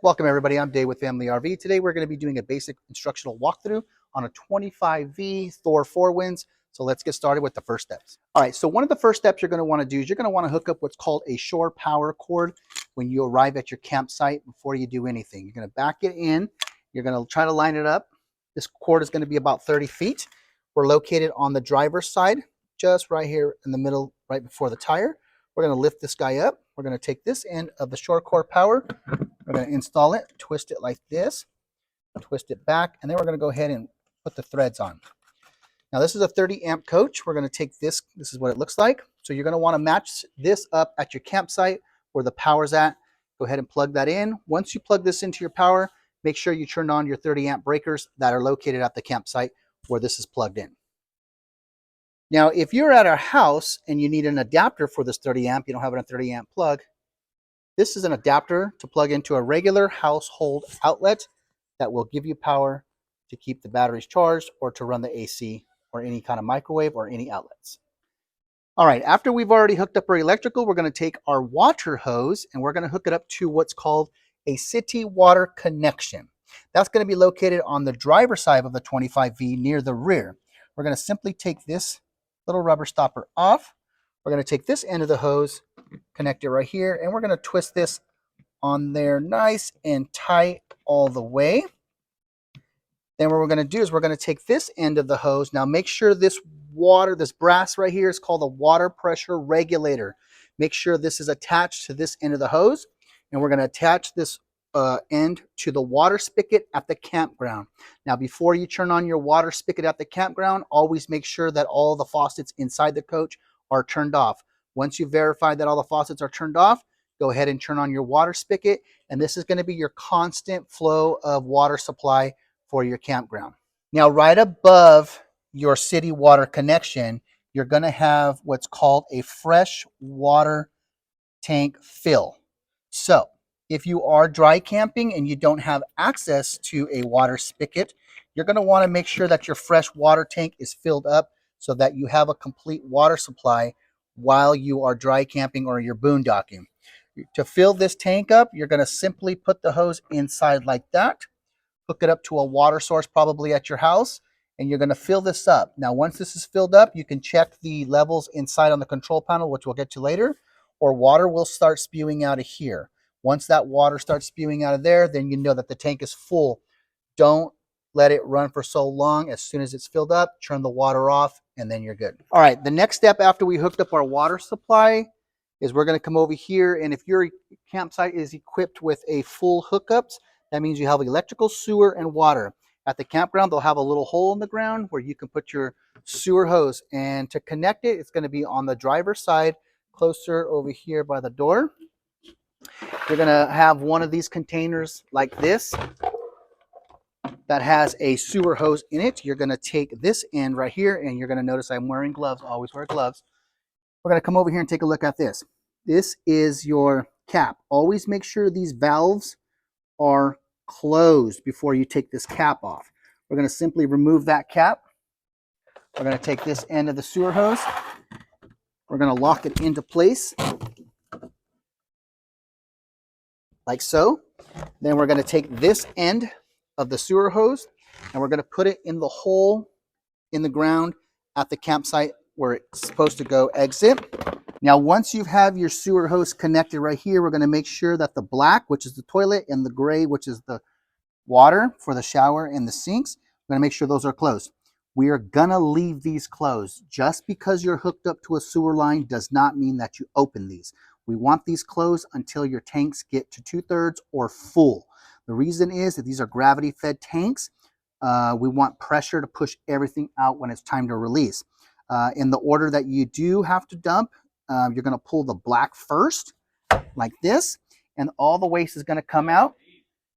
Welcome everybody, I'm Dave with Family RV. Today we're going to be doing a basic instructional walkthrough on a 25V Thor 4 winds. So let's get started with the first steps. All right, so one of the first steps you're going to want to do is you're going to want to hook up what's called a shore power cord when you arrive at your campsite before you do anything. You're going to back it in, you're going to try to line it up. This cord is going to be about 30 feet. We're located on the driver's side, just right here in the middle, right before the tire. We're going to lift this guy up. We're going to take this end of the shore cord power. We're going to install it, twist it like this, twist it back, and then we're going to go ahead and put the threads on. Now this is a 30 amp coach. We're going to take this is what it looks like. So you're going to want to match this up at your campsite where the power's at. Go ahead and plug that in. Once you plug this into your power, make sure you turn on your 30 amp breakers that are located at the campsite where this is plugged in. Now if you're at our house and you need an adapter for this 30 amp, you don't have a 30 amp plug, this is an adapter to plug into a regular household outlet that will give you power to keep the batteries charged or to run the AC or any kind of microwave or any outlets. All right, after we've already hooked up our electrical, we're going to take our water hose and we're going to hook it up to what's called a city water connection. That's going to be located on the driver's side of the 25V near the rear. We're going to simply take this little rubber stopper off. We're going to take this end of the hose, connect it right here, and we're going to twist this on there nice and tight all the way. Then what we're going to do is we're going to take this end of the hose. Now make sure this brass right here is called a water pressure regulator. Make sure this is attached to this end of the hose, and we're going to attach this end to the water spigot at the campground. Now before you turn on your water spigot at the campground, always make sure that all the faucets inside the coach are turned off. Once you verify that all the faucets are turned off, go ahead and turn on your water spigot, and this is going to be your constant flow of water supply for your campground. Now right above your city water connection, you're going to have what's called a fresh water tank fill. So if you are dry camping and you don't have access to a water spigot, you're going to want to make sure that your fresh water tank is filled up so that you have a complete water supply while you are dry camping or you're boondocking. To fill this tank up, you're going to simply put the hose inside like that, hook it up to a water source probably at your house, and you're going to fill this up. Now once this is filled up, you can check the levels inside on the control panel, which we'll get to later, or water will start spewing out of here. Once that water starts spewing out of there, then you know that the tank is full. Don't let it run for so long. As soon as it's filled up, turn the water off, and then you're good. All right, the next step after we hooked up our water supply is we're going to come over here, and if your campsite is equipped with a full hookups, that means you have electrical, sewer, and water. At the campground, they'll have a little hole in the ground where you can put your sewer hose, and to connect it, it's going to be on the driver's side, closer over here by the door. You're going to have one of these containers like this that has a sewer hose in it. You're going to take this end right here, and you're going to notice I'm wearing gloves. Always wear gloves. We're going to come over here and take a look at this. This is your cap. Always make sure these valves are closed before you take this cap off. We're going to simply remove that cap. We're going to take this end of the sewer hose. We're going to lock it into place like so. Then we're going to take this end of the sewer hose and we're going to put it in the hole in the ground at the campsite where it's supposed to go exit. Now once you have your sewer hose connected right here, we're going to make sure that the black, which is the toilet, and the gray, which is the water for the shower and the sinks, we're going to make sure those are closed. We are going to leave these closed. Just because you're hooked up to a sewer line does not mean that you open these. We want these closed until your tanks get to 2/3 or full. The reason is that these are gravity fed tanks. We want pressure to push everything out when it's time to release. In the order that you do have to dump, you're going to pull the black first, like this, and all the waste is going to come out.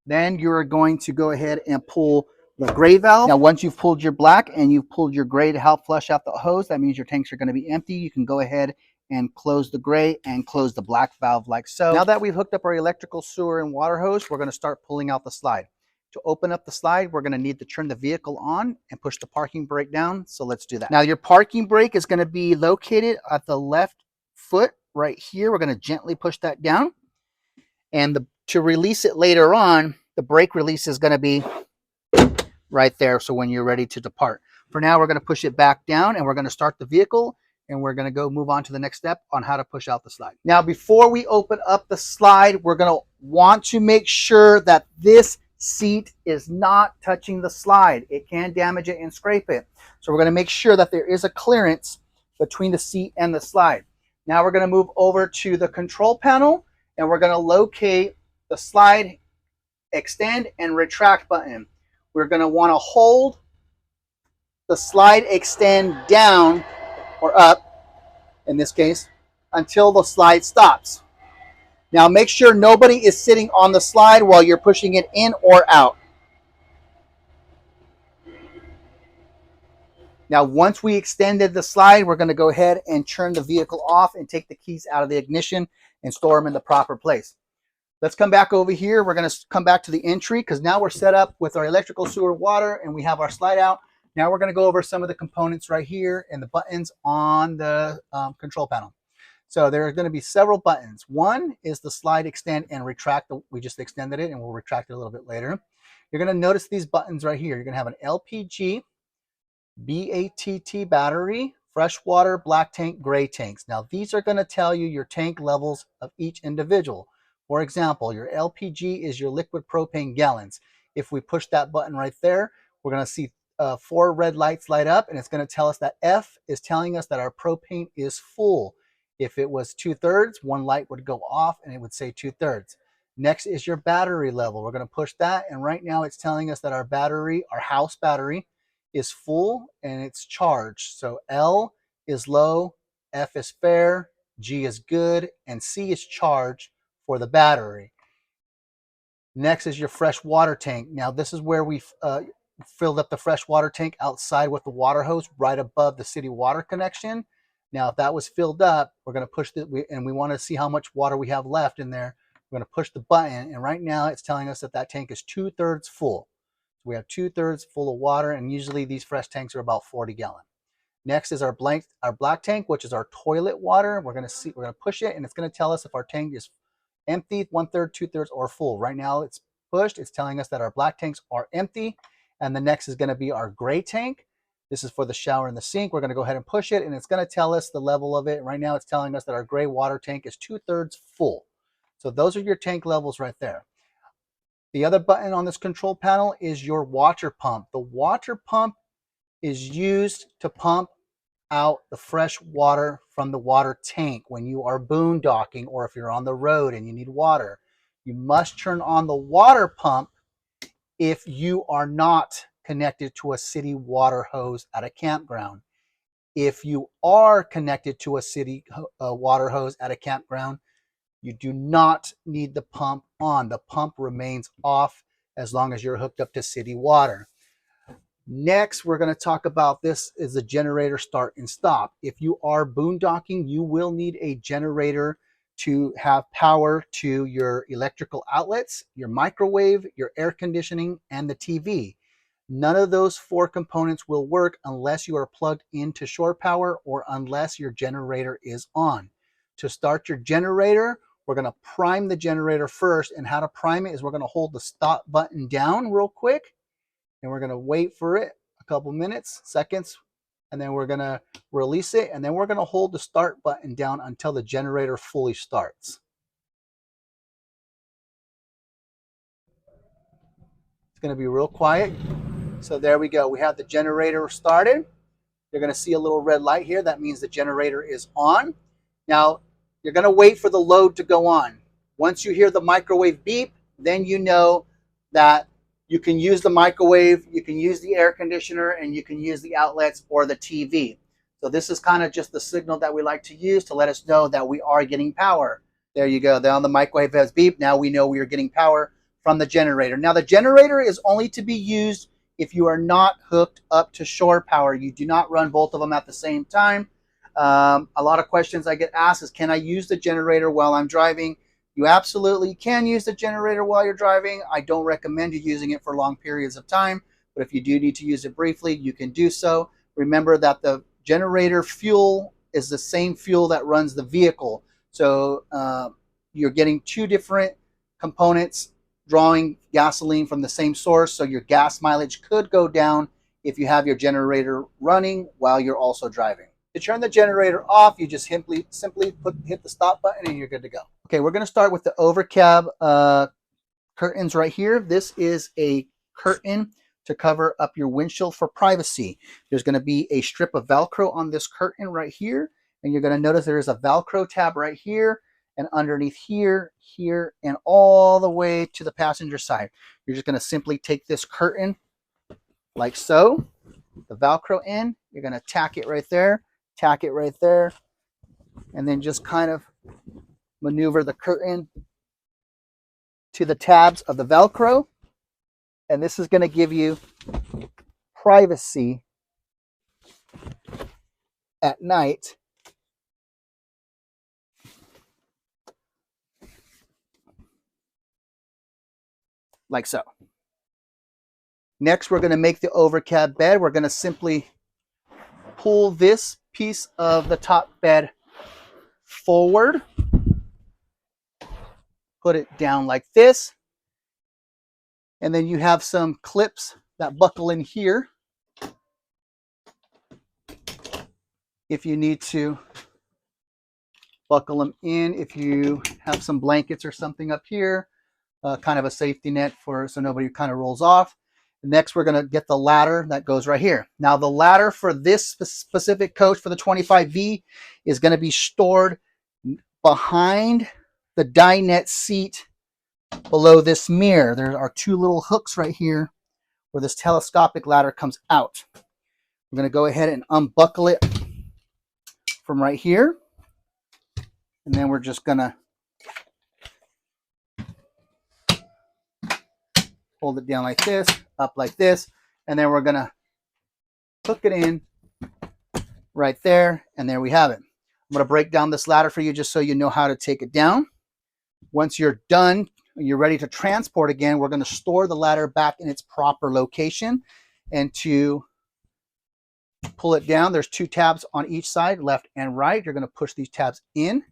Then you're going to go ahead and pull the gray valve. Now, once you've pulled your black and you've pulled your gray to help flush out the hose, that means your tanks are going to be empty. You can go ahead and close the gray and close the black valve like so. Now that we've hooked up our electrical, sewer, and water hose, we're going to start pulling out the slide. To open up the slide, we're going to need to turn the vehicle on and push the parking brake down. So let's do that. Now your parking brake is going to be located at the left foot right here. We're going to gently push that down. And the to release it later on, the brake release is going to be right there. So when you're ready to depart. For now, we're going to push it back down and we're going to start the vehicle and we're going to go move on to the next step on how to push out the slide. Now, before we open up the slide, we're going to want to make sure that this seat is not touching the slide. It can damage it and scrape it. So we're going to make sure that there is a clearance between the seat and the slide. Now we're going to move over to the control panel and we're going to locate the slide extend and retract button. We're going to want to hold the slide extend down or up, in this case, until the slide stops. Now make sure nobody is sitting on the slide while you're pushing it in or out. Now once we extended the slide, we're going to go ahead and turn the vehicle off and take the keys out of the ignition and store them in the proper place. Let's come back over here. We're going to come back to the entry because now we're set up with our electrical, sewer, water, and we have our slide out. Now we're going to go over some of the components right here and the buttons on the control panel. So there are going to be several buttons. One is the slide extend and retract. We just extended it and we'll retract it a little bit later. You're going to notice these buttons right here. You're going to have an LPG, BATT battery, freshwater, black tank, gray tanks. Now these are going to tell you your tank levels of each individual. For example, your LPG is your liquid propane gallons. If we push that button right there, we're going to see 4 red lights light up, and it's going to tell us that F is telling us that our propane is full. If it was 2/3, one light would go off and it would say 2/3. Next is your battery level. We're going to push that, and right now it's telling us that our battery, our house battery, is full and it's charged. So L is low, F is fair, G is good, and C is charged for the battery. Next is your fresh water tank. Now this is where we filled up the fresh water tank outside with the water hose right above the city water connection. Now if that was filled up, we're going to push it, and we want to see how much water we have left in there. We're going to push the button, and right now it's telling us that that tank is 2/3 full. So we have 2/3 full of water, and usually these fresh tanks are about 40 gallon. Next is our black tank, which is our toilet water. We're going to push it, and it's going to tell us if our tank is empty, 1/3, 2/3, or full. Right now it's pushed. It's telling us that our black tanks are empty. And the next is going to be our gray tank. This is for the shower and the sink. We're going to go ahead and push it, and it's going to tell us the level of it. Right now it's telling us that our gray water tank is 2/3 full. So those are your tank levels right there. The other button on this control panel is your water pump. The water pump is used to pump out the fresh water from the water tank when you are boondocking or if you're on the road and you need water. You must turn on the water pump if you are not connected to a city water hose at a campground. If you are connected to a city water hose at a campground, you do not need the pump on. The pump remains off as long as you're hooked up to city water. Next, we're going to talk about this is the generator start and stop. If you are boondocking, you will need a generator to have power to your electrical outlets, your microwave, your air conditioning, and the TV. None of those 4 components will work unless you are plugged into shore power or unless your generator is on. To start your generator, we're going to prime the generator first, and how to prime it is we're going to hold the stop button down real quick. And we're going to wait for it a couple minutes, seconds, and then we're going to release it, and then we're going to hold the start button down until the generator fully starts. It's going to be real quiet. So there we go. We have the generator started. You're going to see a little red light here. That means the generator is on. Now, you're going to wait for the load to go on. Once you hear the microwave beep, then you know that you can use the microwave, you can use the air conditioner, and you can use the outlets or the TV. So this is kind of just the signal that we like to use to let us know that we are getting power. There you go. Now the microwave has beeped. Now we know we are getting power from the generator. Now the generator is only to be used if you are not hooked up to shore power. You do not run both of them at the same time. A lot of questions I get asked is, can I use the generator while I'm driving? You absolutely can use the generator while you're driving. I don't recommend you using it for long periods of time, but if you do need to use it briefly, you can do so. Remember that the generator fuel is the same fuel that runs the vehicle. So you're getting 2 different components drawing gasoline from the same source, so your gas mileage could go down if you have your generator running while you're also driving. To turn the generator off, you just simply hit the stop button and you're good to go. Okay, we're going to start with the Overcab curtains right here. This is a curtain to cover up your windshield for privacy. There's going to be a strip of Velcro on this curtain right here, and you're going to notice there is a Velcro tab right here, and underneath here, here, and all the way to the passenger side. You're just going to simply take this curtain like so, the Velcro in, you're going to tack it right there, and then just kind of maneuver the curtain to the tabs of the Velcro, and this is going to give you privacy at night like so. Next, we're going to make the Overcab bed. We're going to simply pull this piece of the top bed forward, put it down like this, and then you have some clips that buckle in here if you need to buckle them in. If you have some blankets or something up here, kind of a safety net so nobody kind of rolls off. Next, we're going to get the ladder that goes right here. Now, the ladder for this specific coach for the 25V is going to be stored behind the dinette seat below this mirror. There are two little hooks right here where this telescopic ladder comes out. I'm going to go ahead and unbuckle it from right here. And then we're just going to hold it down like this, up like this, and then we're going to hook it in right there, and there we have it. I'm going to break down this ladder for you just so you know how to take it down. Once you're done, you're ready to transport again, we're going to store the ladder back in its proper location. And to pull it down, there's two tabs on each side, left and right. You're going to push these tabs in.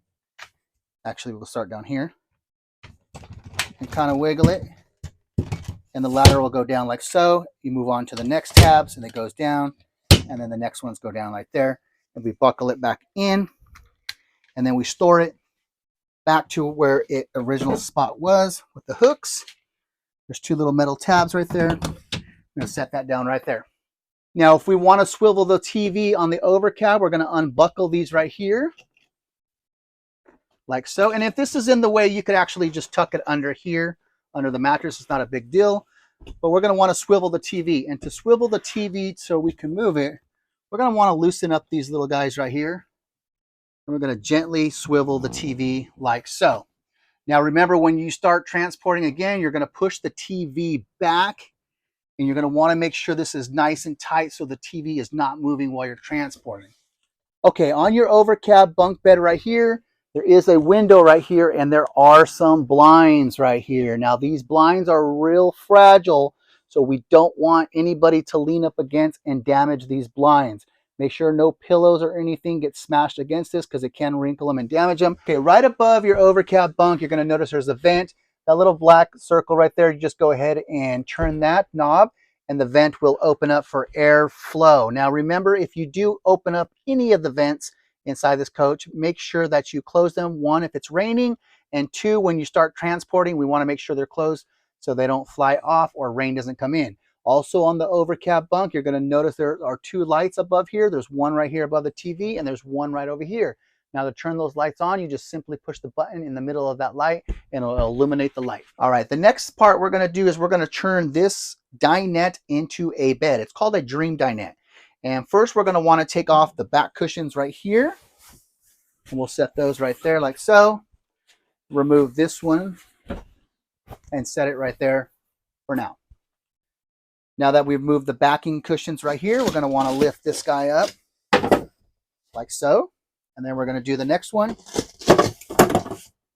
Actually, we'll start down here and kind of wiggle it. And the ladder will go down like so. You move on to the next tabs and it goes down, and then the next ones go down like there, and we buckle it back in, and then we store it back to where its original spot was with the hooks. There's two little metal tabs right there. I'm going to set that down right there. Now, if we want to swivel the TV on the Overcab, we're going to unbuckle these right here like so. And if this is in the way, you could actually just tuck it under here, under the mattress. It's not a big deal, but we're going to want to swivel the TV. And to swivel the TV so we can move it, we're going to want to loosen up these little guys right here. And we're going to gently swivel the TV like so. Now remember, when you start transporting again, you're going to push the TV back, and you're going to want to make sure this is nice and tight so the TV is not moving while you're transporting. Okay, on your Overcab bunk bed right here, there is a window right here, and there are some blinds right here. Now, these blinds are real fragile, so we don't want anybody to lean up against and damage these blinds. Make sure no pillows or anything get smashed against this because it can wrinkle them and damage them. Okay, right above your Overcab bunk, you're going to notice there's a vent. That little black circle right there, you just go ahead and turn that knob, and the vent will open up for air flow. Now, remember, if you do open up any of the vents inside this coach, make sure that you close them. One, if it's raining, and two, when you start transporting, we want to make sure they're closed so they don't fly off or rain doesn't come in. Also, on the Overcab bunk, you're going to notice there are two lights above here. There's one right here above the TV, and there's one right over here. Now, to turn those lights on, you just simply push the button in the middle of that light, and it'll illuminate the light. All right, the next part we're going to do is we're going to turn this dinette into a bed. It's called a dream dinette. And first, we're going to want to take off the back cushions right here. And we'll set those right there like so. Remove this one and set it right there for now. Now that we've moved the backing cushions right here, we're going to want to lift this guy up like so. And then we're going to do the next one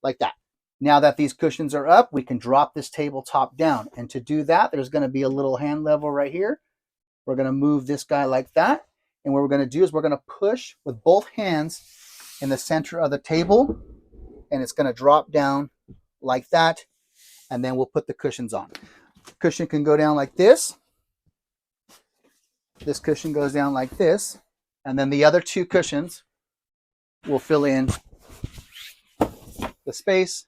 like that. Now that these cushions are up, we can drop this tabletop down. And to do that, there's going to be a little hand level right here. We're going to move this guy like that. And what we're going to do is we're going to push with both hands in the center of the table. And it's going to drop down like that. and then we'll put the cushions on. Cushion can go down like this. This cushion goes down like this, and then the other two cushions will fill in the space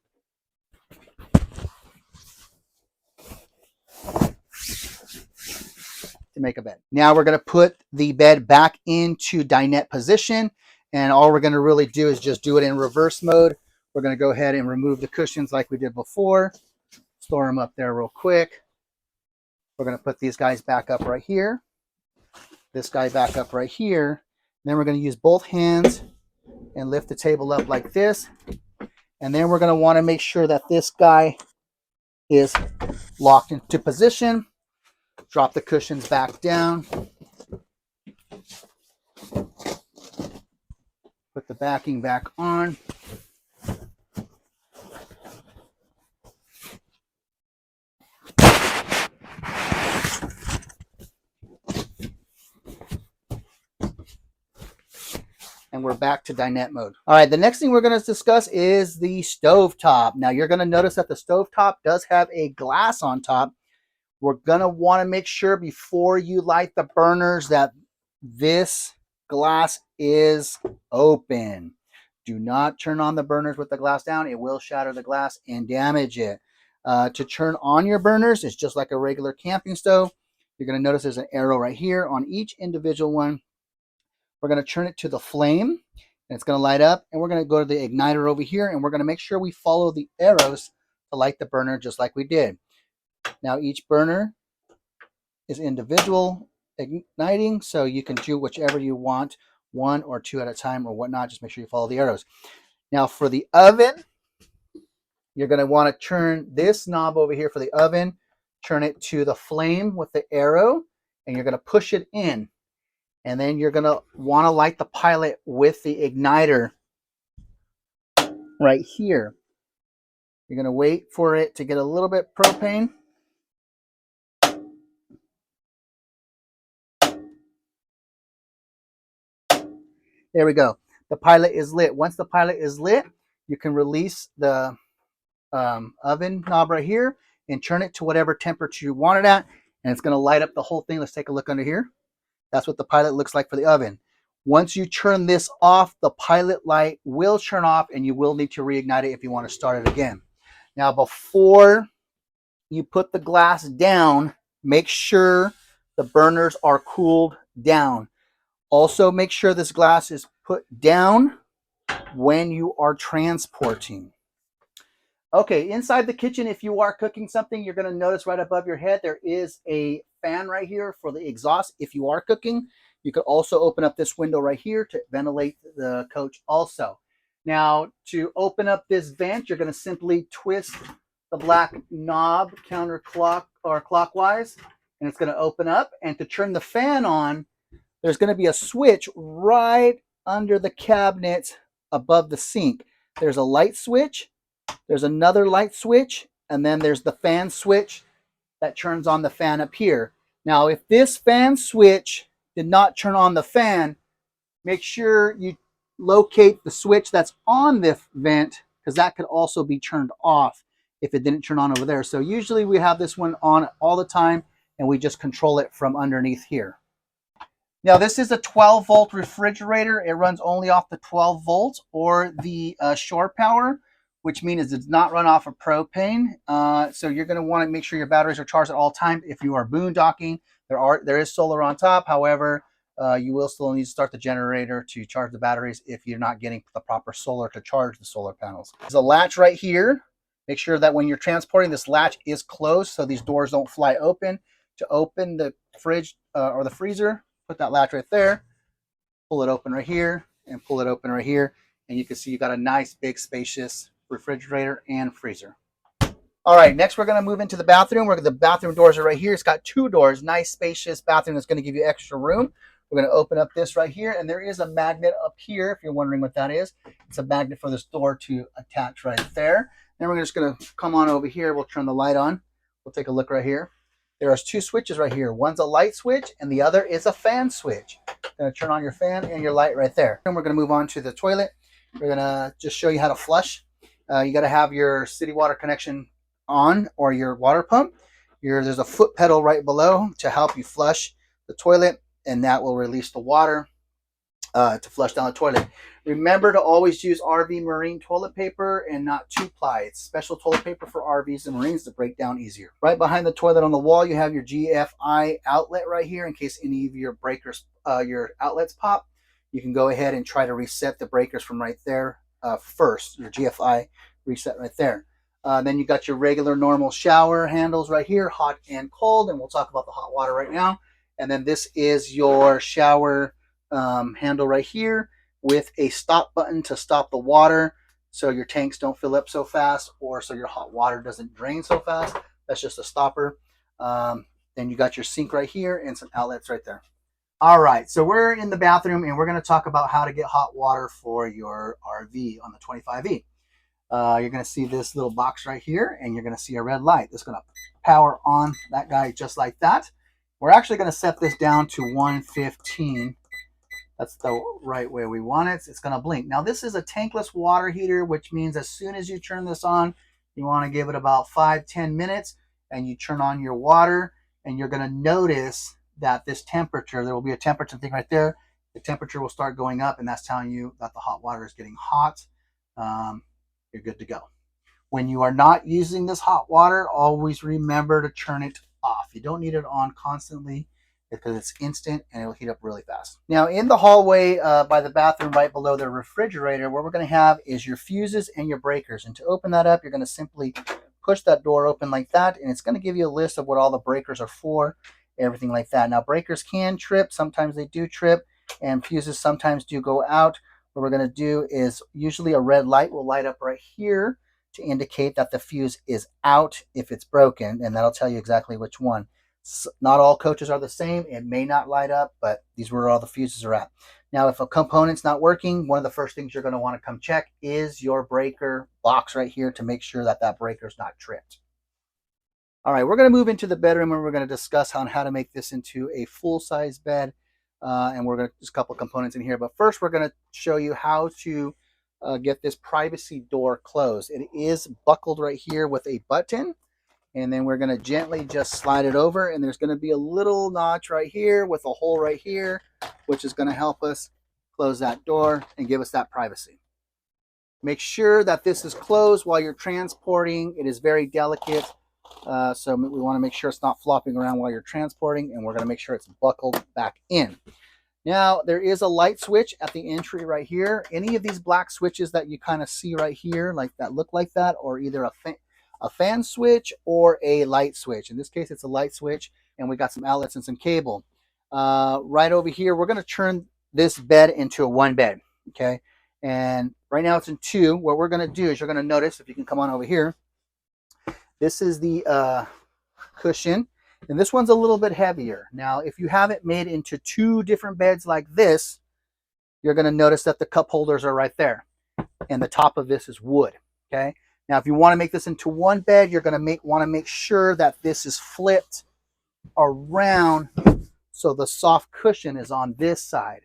to make a bed. Now we're going to put the bed back into dinette position, and all we're going to really do is just do it in reverse mode. We're going to go ahead and remove the cushions like we did before. Store them up there real quick. We're going to put these guys back up right here. This guy back up right here. Then we're going to use both hands and lift the table up like this. And then we're going to want to make sure that this guy is locked into position. Drop the cushions back down. Put the backing back on. And we're back to dinette mode. All right, the next thing we're going to discuss is the stovetop. Now you're going to notice that the stovetop does have a glass on top. We're going to want to make sure before you light the burners that this glass is open. Do not turn on the burners with the glass down. It will shatter the glass and damage it. To turn on your burners, it's just like a regular camping stove. You're going to notice there's an arrow right here on each individual one. We're going to turn it to the flame, and it's going to light up. And we're going to go to the igniter over here, and we're going to make sure we follow the arrows to light the burner just like we did. Now each burner is individual igniting, so you can do whichever you want, 1 or 2 at a time or whatnot. Just make sure you follow the arrows. Now for the oven, you're going to want to turn this knob over here for the oven, turn it to the flame with the arrow, and you're going to push it in. And then you're going to want to light the pilot with the igniter right here. You're going to wait for it to get a little bit propane. There we go. The pilot is lit. Once the pilot is lit, you can release the oven knob right here and turn it to whatever temperature you want it at. And it's going to light up the whole thing. Let's take a look under here. That's what the pilot looks like for the oven. Once you turn this off, the pilot light will turn off and you will need to reignite it if you want to start it again. Now, before you put the glass down, make sure the burners are cooled down. Also, make sure this glass is put down when you are transporting. Okay, inside the kitchen, if you are cooking something, you're going to notice right above your head, there is a fan right here for the exhaust. If you are cooking, you could also open up this window right here to ventilate the coach also. Now, to open up this vent, you're going to simply twist the black knob clockwise, and it's going to open up. And to turn the fan on, there's going to be a switch right under the cabinet above the sink. There's a light switch. There's another light switch, and then there's the fan switch that turns on the fan up here. Now, if this fan switch did not turn on the fan, make sure you locate the switch that's on this vent, because that could also be turned off if it didn't turn on over there. So usually we have this one on all the time, and we just control it from underneath here. Now, this is a 12-volt refrigerator. It runs only off the 12 volts or the shore power, which means it does not run off of propane. So you're going to want to make sure your batteries are charged at all times. If you are boondocking, there is solar on top. However, you will still need to start the generator to charge the batteries if you're not getting the proper solar to charge the solar panels. There's a latch right here. Make sure that when you're transporting, this latch is closed so these doors don't fly open. To open the fridge or the freezer, put that latch right there, pull it open right here, and pull it open right here. And you can see you got a nice, big, spacious refrigerator and freezer. All right, next we're going to move into the bathroom. The bathroom doors are right here. It's got 2 doors, nice, spacious bathroom that's going to give you extra room. We're going to open up this right here, and there is a magnet up here, if you're wondering what that is. It's a magnet for this door to attach right there. Then we're just going to come on over here. We'll turn the light on. We'll take a look right here. There are 2 switches right here. One's a light switch, and the other is a fan switch. Going to turn on your fan and your light right there. And we're going to move on to the toilet. We're going to just show you how to flush. You got to have your city water connection on, or your water pump, there's a foot pedal right below to help you flush the toilet, and that will release the water to flush down the toilet. Remember to always use RV marine toilet paper and not 2-ply. It's special toilet paper for RVs and marines to break down easier. Right behind the toilet on the wall, you have your GFI outlet right here in case any of your breakers, your outlets pop. You can go ahead and try to reset the breakers from right there first. Your GFI reset right there. Then you got your regular normal shower handles right here, hot and cold, and we'll talk about the hot water right now. And then this is your shower handle right here with a stop button to stop the water so your tanks don't fill up so fast, or so your hot water doesn't drain so fast. That's just a stopper. Then you got your sink right here and some outlets right there. All right, so we're in the bathroom and we're going to talk about how to get hot water for your RV on the 25E. You're going to see this little box right here, and you're going to see a red light. That's going to power on that guy just like that. We're actually going to set this down to 115. That's the right way we want it. It's going to blink. Now, this is a tankless water heater, which means as soon as you turn this on, you want to give it about 5-10 minutes, and you turn on your water, and you're going to notice that this temperature, there will be a temperature thing right there. The temperature will start going up, and that's telling you that the hot water is getting hot. You're good to go. When you are not using this hot water, always remember to turn it off. You don't need it on constantly because it's instant and it'll heat up really fast. Now, in the hallway by the bathroom right below the refrigerator, what we're going to have is your fuses and your breakers. And to open that up, you're going to simply push that door open like that, and it's going to give you a list of what all the breakers are for, everything like that. Now, breakers can trip. Sometimes they do trip, and fuses sometimes do go out. What we're going to do is usually a red light will light up right here to indicate that the fuse is out if it's broken, and that'll tell you exactly which one. Not all coaches are the same. It may not light up, but these are where all the fuses are at. Now, if a component's not working, one of the first things you're going to want to come check is your breaker box right here to make sure that that breaker's not tripped. All right, we're going to move into the bedroom, and we're going to discuss on how to make this into a full-size bed. And we're going to just a couple of components in here. But first, we're going to show you how to get this privacy door closed. It is buckled right here with a button. And then we're going to gently just slide it over. And there's going to be a little notch right here with a hole right here, which is going to help us close that door and give us that privacy. Make sure that this is closed while you're transporting. It is very delicate. So we want to make sure it's not flopping around while you're transporting, and we're going to make sure it's buckled back in. Now, there is a light switch at the entry right here. Any of these black switches that you kind of see right here, like that, look like that, or either a fan switch or a light switch. In this case, it's a light switch, and we got some outlets and some cable. Right over here, we're going to turn this bed into a one bed, okay? And right now it's in two. What we're going to do is you're going to notice, if you can come on over here, this is the cushion, and this one's a little bit heavier. Now, if you have it made into two different beds like this, you're going to notice that the cup holders are right there, and the top of this is wood, okay? Now, if you want to make this into one bed, you're going to want to make sure that this is flipped around so the soft cushion is on this side.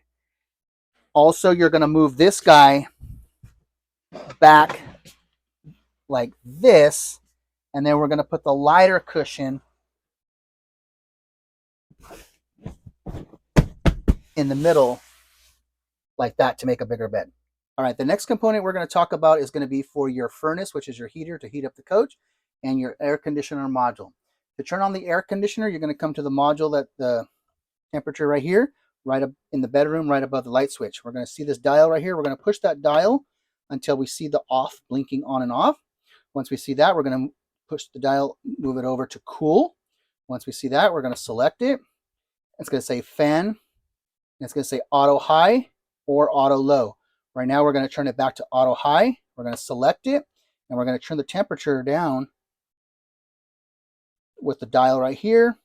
Also, you're going to move this guy back like this, and then we're going to put the lighter cushion in the middle like that to make a bigger bed. All right, the next component we're going to talk about is going to be for your furnace, which is your heater to heat up the coach, and your air conditioner module. To turn on the air conditioner, you're going to come to the module that the temperature right here, right up in the bedroom, right above the light switch. We're going to see this dial right here. We're going to push that dial until we see the off blinking on and off. Once we see that, we're going to push the dial, move it over to cool. Once we see that, we're going to select it. It's going to say fan, and it's going to say auto high or auto low. Right now, we're going to turn it back to auto high. We're going to select it, and we're going to turn the temperature down with the dial right here.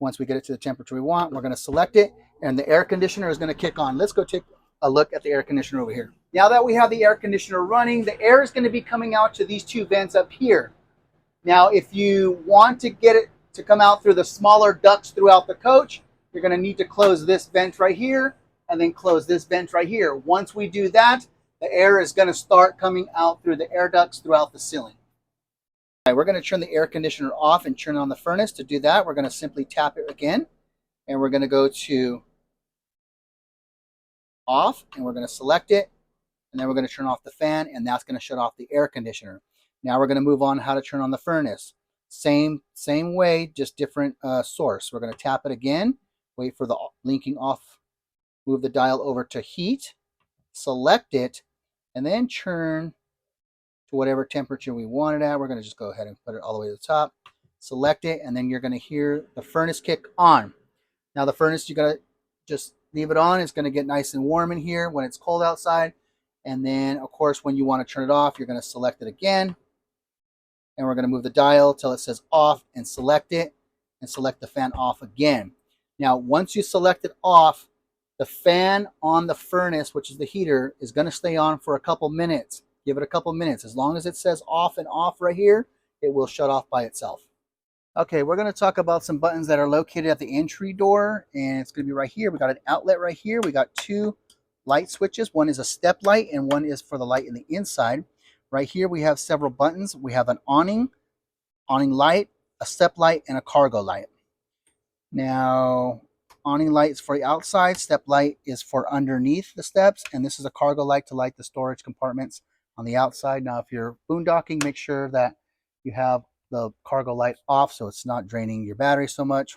Once we get it to the temperature we want, we're going to select it, and the air conditioner is going to kick on. Let's go take a look at the air conditioner over here. Now that we have the air conditioner running, the air is going to be coming out to these two vents up here. Now, if you want to get it to come out through the smaller ducts throughout the coach, you're going to need to close this vent right here and then close this vent right here. Once we do that, the air is going to start coming out through the air ducts throughout the ceiling. All right, we're going to turn the air conditioner off and turn on the furnace. To do that, we're going to simply tap it again, and we're going to go to off, and we're going to select it, and then we're going to turn off the fan, and that's going to shut off the air conditioner. Now we're going to move on how to turn on the furnace. Same way, just different source. We're going to tap it again, wait for the blinking off, move the dial over to heat, select it, and then turn to whatever temperature we want it at. We're going to just go ahead and put it all the way to the top, select it, and then you're going to hear the furnace kick on. Now the furnace, you got to just leave it on. It's going to get nice and warm in here when it's cold outside. And then, of course, when you want to turn it off, you're going to select it again. And we're going to move the dial till it says off and select it, and select the fan off again. Now, once you select it off, the fan on the furnace, which is the heater, is going to stay on for a couple minutes. Give it a couple minutes. As long as it says off and off right here, it will shut off by itself. Okay, we're going to talk about some buttons that are located at the entry door, and it's going to be right here. We got an outlet right here. We got two light switches. One is a step light, and one is for the light in the inside. Right here, we have several buttons. We have an awning light, a step light, and a cargo light. Now, awning light is for the outside. Step light is for underneath the steps, and this is a cargo light to light the storage compartments on the outside. Now, if you're boondocking, make sure that you have the cargo light off so it's not draining your battery so much.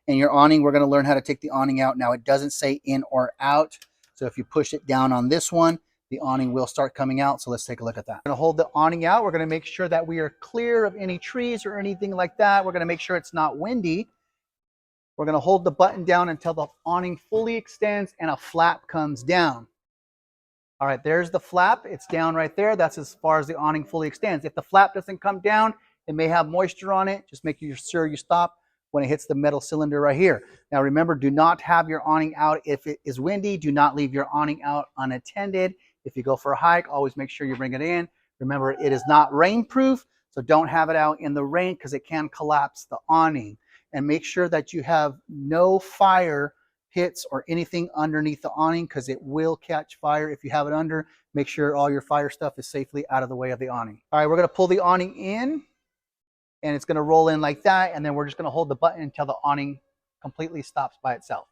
And your awning, we're going to learn how to take the awning out. Now, it doesn't say in or out, so if you push it down on this one, the awning will start coming out. So let's take a look at that. We're going to hold the awning out. We're going to make sure that we are clear of any trees or anything like that. We're going to make sure it's not windy. We're going to hold the button down until the awning fully extends and a flap comes down. All right, there's the flap. It's down right there. That's as far as the awning fully extends. If the flap doesn't come down, it may have moisture on it. Just make sure you stop when it hits the metal cylinder right here. Now remember, do not have your awning out if it is windy. Do not leave your awning out unattended. If you go for a hike, always make sure you bring it in. Remember, it is not rainproof, so don't have it out in the rain because it can collapse the awning. And make sure that you have no fire pits or anything underneath the awning because it will catch fire if you have it under. Make sure all your fire stuff is safely out of the way of the awning. All right, we're going to pull the awning in, and it's going to roll in like that, and then we're just going to hold the button until the awning completely stops by itself.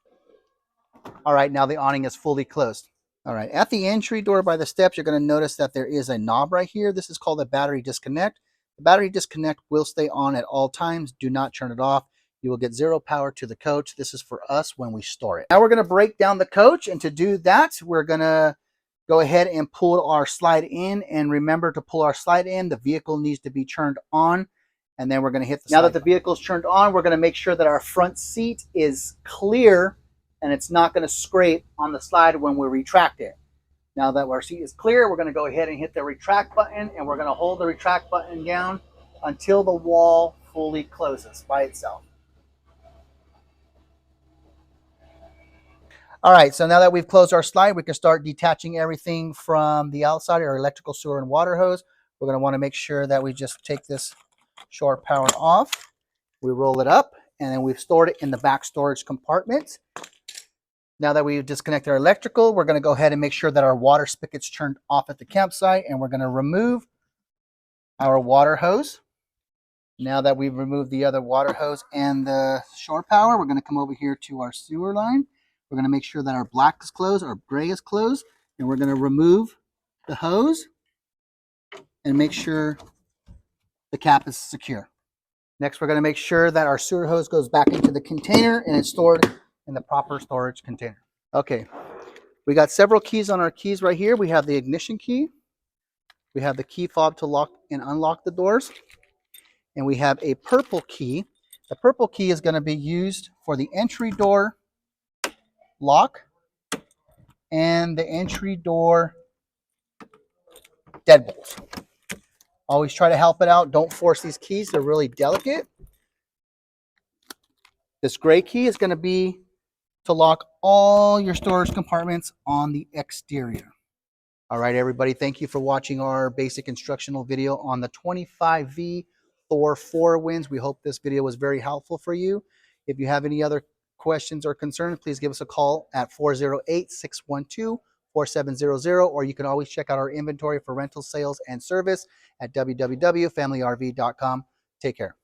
All right, now the awning is fully closed. All right, at the entry door by the steps, you're going to notice that there is a knob right here. This is called a battery disconnect. The battery disconnect will stay on at all times. Do not turn it off. You will get zero power to the coach. This is for us when we store it. Now we're going to break down the coach, and to do that, we're going to go ahead and pull our slide in. And remember, to pull our slide in, the vehicle needs to be turned on, and then we're going to hit the slide. Now that the vehicle is turned on, we're going to make sure that our front seat is clear and it's not going to scrape on the slide when we retract it. Now that our seat is clear, we're going to go ahead and hit the retract button, and we're going to hold the retract button down until the wall fully closes by itself. All right, so now that we've closed our slide, we can start detaching everything from the outside, our electrical, sewer, and water hose. We're going to want to make sure that we just take this shore power off. We roll it up, and then we've stored it in the back storage compartment. Now that we've disconnected our electrical, we're going to go ahead and make sure that our water spigot's turned off at the campsite, and we're going to remove our water hose. Now that we've removed the other water hose and the shore power, we're going to come over here to our sewer line. We're going to make sure that our black is closed, our gray is closed, and we're going to remove the hose and make sure the cap is secure. Next, we're going to make sure that our sewer hose goes back into the container and it's stored in the proper storage container. Okay, we got several keys on our keys right here. We have the ignition key. We have the key fob to lock and unlock the doors. And we have a purple key. The purple key is going to be used for the entry door lock and the entry door deadbolts. Always try to help it out. Don't force these keys. They're really delicate. This gray key is going to be to lock all your storage compartments on the exterior. All right, everybody. Thank you for watching our basic instructional video on the 25V Thor 4 winds. We hope this video was very helpful for you. If you have any other questions or concerns, please give us a call at 408-612-4444. 4700, or you can always check out our inventory for rental sales and service at www.familyrv.com. Take care.